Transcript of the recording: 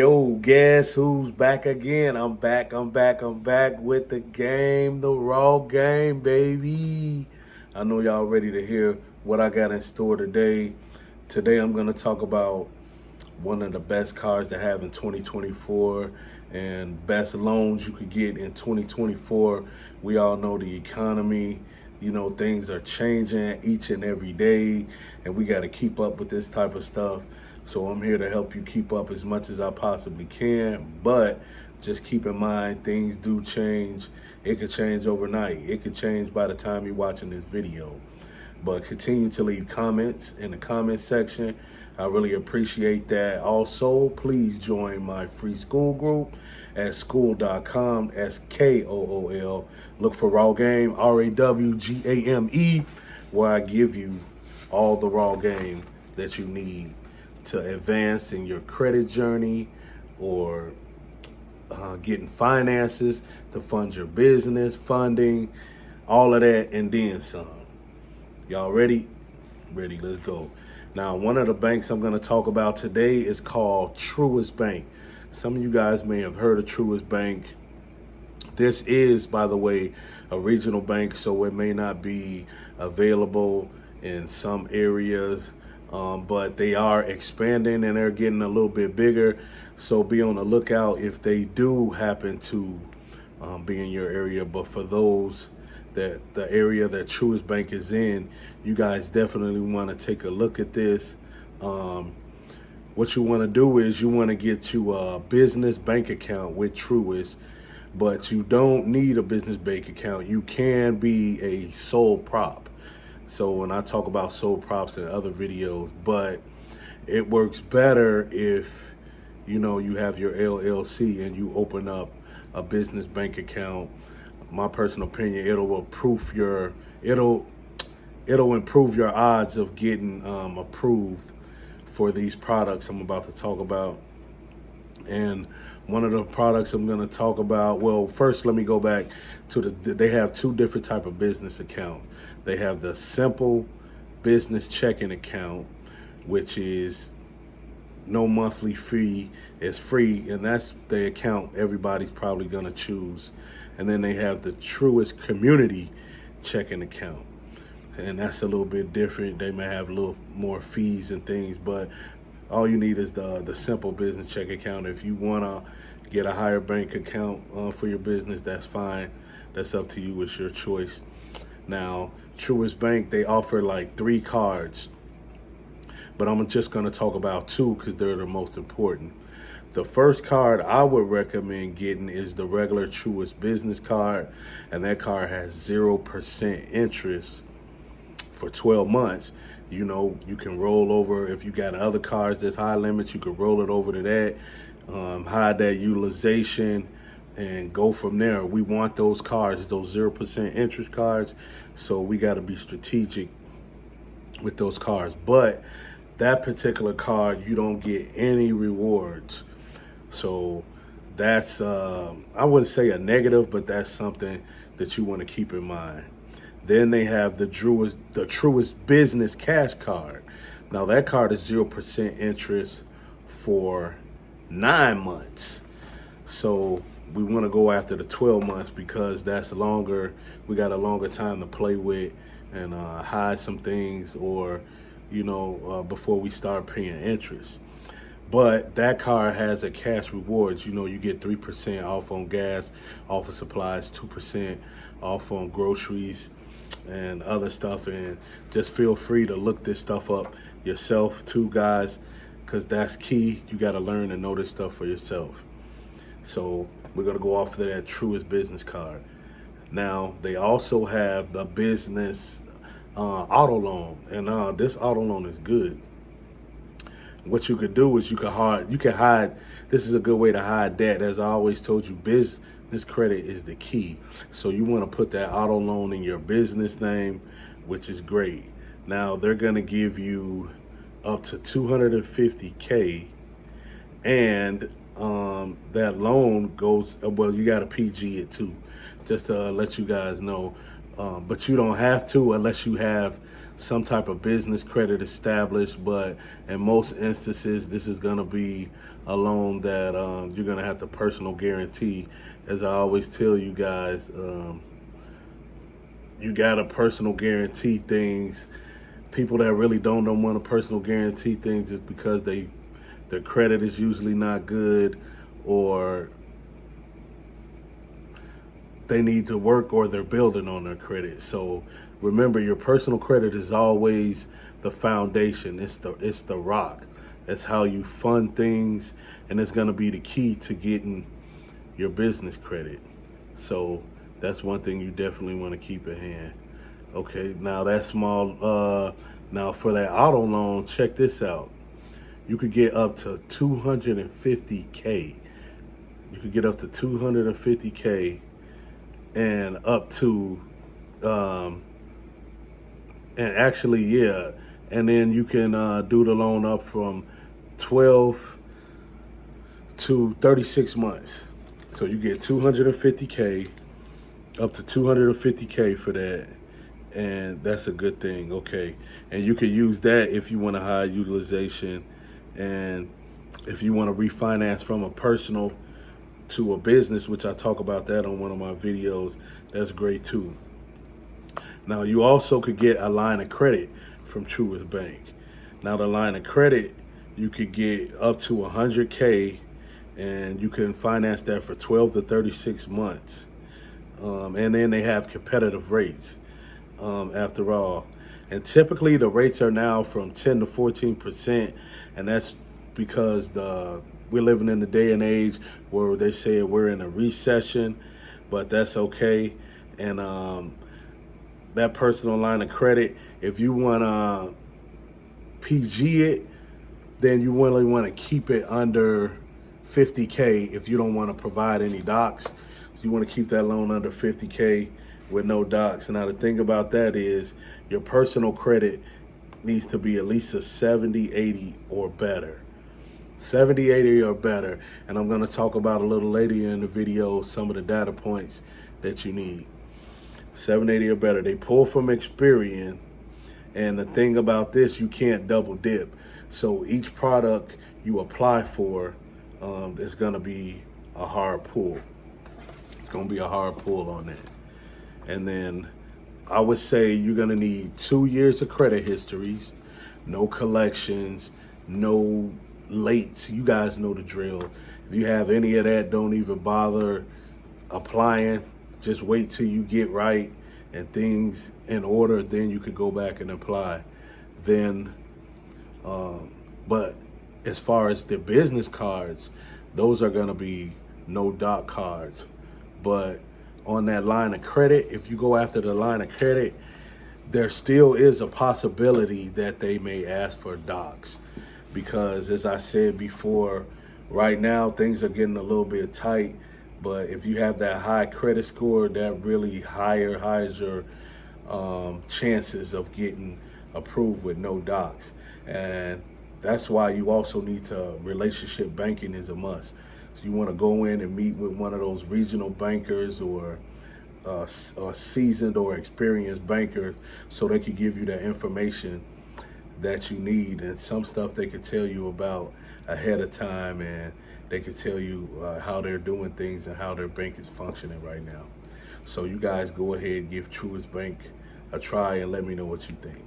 Yo, guess who's back again? I'm back with the game, the raw game, baby. I know y'all ready to hear what I got in store today. Today I'm gonna talk about one of the best cars to have in 2024 and best loans you could get in 2024. We all know the economy, things are changing each and every day, and we got to keep up with this type of stuff. So I'm here to help you keep up as much as I possibly can, but just keep in mind things do change. It could change overnight. It could change by the time you're watching this video. But continue to leave comments in the comment section. I really appreciate that. Also, please join my free Skool group at skool.com, Skool. Look for Raw Game, RAWGAME, where I give you all the raw game that you need to advance in your credit journey or getting finances to fund your business, funding, all of that, and then some. Y'all ready? Ready, let's go. Now, one of the banks I'm going to talk about today is called Truist Bank. Some of you guys may have heard of Truist Bank. This is, by the way, a regional bank, so it may not be available in some areas, but they are expanding and they're getting a little bit bigger. So be on the lookout if they do happen to be in your area. But for those that the area that Truist Bank is in, you guys definitely want to take a look at this. What you want to do is you want to get you a business bank account with Truist, but you don't need a business bank account. You can be a sole prop. So when I talk about sole props in other videos, but it works better if you have your LLC and you open up a business bank account. My personal opinion, it'll improve your odds of getting approved for these products I'm about to talk about. And one of the products I'm going to talk about, well, first let me go back to they have two different type of business accounts. They have the simple business checking account, which is no monthly fee, it's free, and that's the account everybody's probably going to choose. And then they have the Truist community checking account, and that's a little bit different. They may have a little more fees and things, but all you need is the simple business check account. If you want to get a higher bank account for your business, that's fine. That's up to you. It's your choice. Now, Truist Bank, they offer like 3 cards, but I'm just going to talk about 2 because they're the most important. The first card I would recommend getting is the regular Truist business card, and that card has 0% interest for 12 months. You can roll over. If you got other cards that's high limits, you could roll it over to that, hide that utilization, and go from there. We want those cards, those 0% interest cards, so we got to be strategic with those cards. But that particular card, you don't get any rewards. So that's, I wouldn't say a negative, but that's something that you want to keep in mind. Then they have the Truist Business Cash Card. Now that card is 0% interest for 9 months. So we want to go after the 12 months because that's longer. We got a longer time to play with and hide some things, or before we start paying interest. But that card has a cash rewards. You get 3% off on gas, office supplies, 2% off on groceries and other stuff. And just feel free to look this stuff up yourself too, guys, because that's key. You got to learn and know this stuff for yourself. So we're going to go off of that Truist business card. Now, they also have the business auto loan, and this auto loan is good. What you could do is you can hide. This is a good way to hide debt. As I always told you, business credit is the key. So you want to put that auto loan in your business name, which is great. Now they're going to give you up to $250K, and that loan goes, well, you got to PG it too, just to let you guys know. But you don't have to unless you have some type of business credit established, but in most instances, this is going to be a loan that you're going to have to personal guarantee. As I always tell you guys, you got to personal guarantee things. People that really don't want to personal guarantee things is because their credit is usually not good, or they need to work, or they're building on their credit. So remember, your personal credit is always the foundation. It's the rock. That's how you fund things, and it's going to be the key to getting your business credit. So that's one thing you definitely want to keep in hand. Okay, now that's small. Now for that auto loan, check this out. You could get up to 250K. You could get up to 250K, and up to and actually, yeah, and then you can do the loan up from 12 to 36 months. So you get 250K, up to 250K for that, and that's a good thing. Okay, and you can use that if you want a high utilization, and if you want to refinance from a personal to a business, which I talk about that on one of my videos, that's great too. Now, you also could get a line of credit from Truist Bank. Now, the line of credit, you could get up to 100K, and you can finance that for 12 to 36 months. And then they have competitive rates after all. And typically the rates are now from 10 to 14%, and that's because we're living in the day and age where they say we're in a recession, but that's okay. And that personal line of credit, if you want to PG it, then you really want to keep it under 50K if you don't want to provide any docs. So you want to keep that loan under 50K with no docs. And now the thing about that is your personal credit needs to be at least a 70, 80 or better. 70, 80 or better. And I'm going to talk about a little later in the video some of the data points that you need. 780 or better. They pull from Experian. And the thing about this, you can't double dip. So each product you apply for is going to be a hard pull. It's going to be a hard pull on that. And then I would say you're going to need 2 years of credit histories, no collections, no lates. You guys know the drill. If you have any of that, don't even bother applying. Just wait till you get right and things in order, then you could go back and apply. Then, but as far as the business cards, those are gonna be no doc cards. But on that line of credit, if you go after the line of credit, there still is a possibility that they may ask for docs. Because as I said before, right now things are getting a little bit tight. But if you have that high credit score, that really hires your chances of getting approved with no docs. And that's why you also need to, relationship banking is a must. So you want to go in and meet with one of those regional bankers or a seasoned or experienced banker so they can give you the information that you need, and some stuff they could tell you about ahead of time, and they can tell you how they're doing things and how their bank is functioning right now. So you guys go ahead and give Truist Bank a try and let me know what you think.